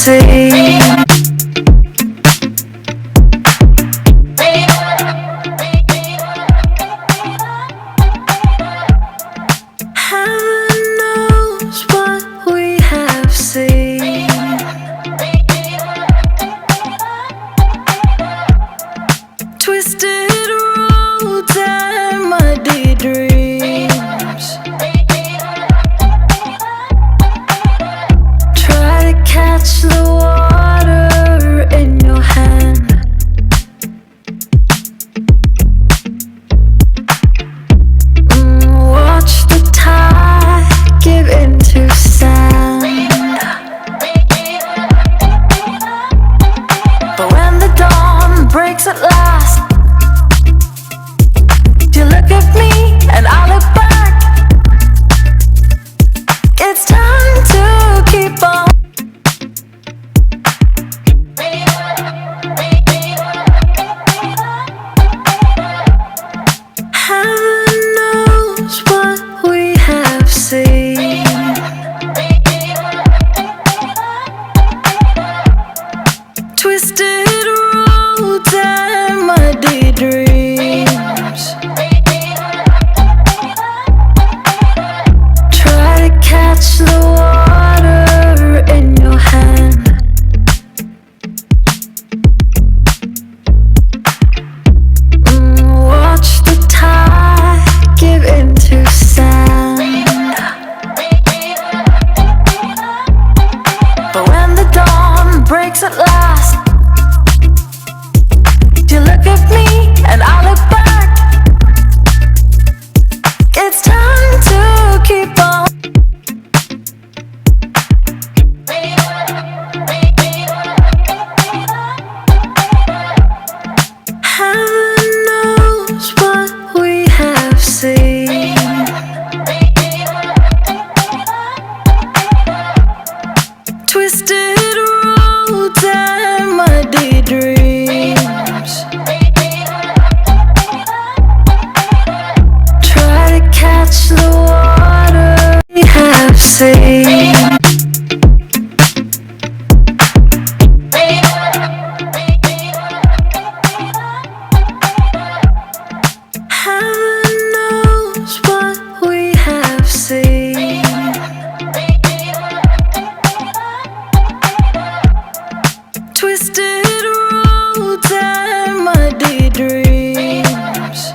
seen. Heaven knows what we have seen. Twisted roads and muddy dreams. Try to catch the water in your hand. Watch the tide give into sand. But when the dawn breaks at last, you look at me and I look back. It's time to keep on. Heaven knows what we have seen. Twisted roads and muddy dreams. Try to catch the water in your hand. Watch the tide give into sand. But when the dawn breaks at last, you look at me and I look back. It's time to keep on. Heaven knows what we have seen. Twisted roads and muddy dreams. Try to catch the water we have seen. Heaven knows what we have seen. Twisted roads and muddy dreams.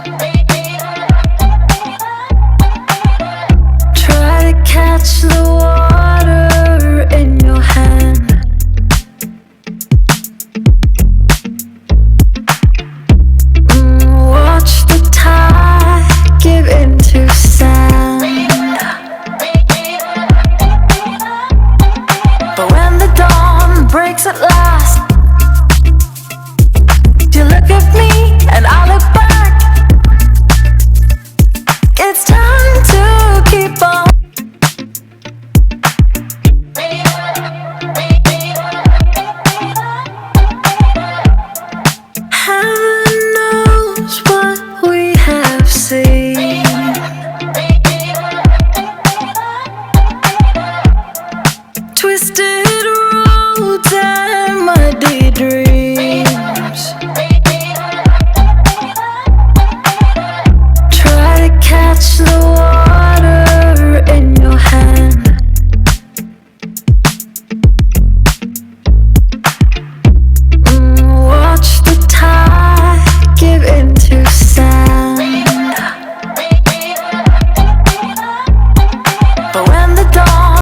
Try to catch the water in your hand. Watch the tide give into sand. But when the dawn breaks at last, you look at me and I look back. It's time to keep on. Heaven knows what we have seen. Twisted roads and muddy dreams.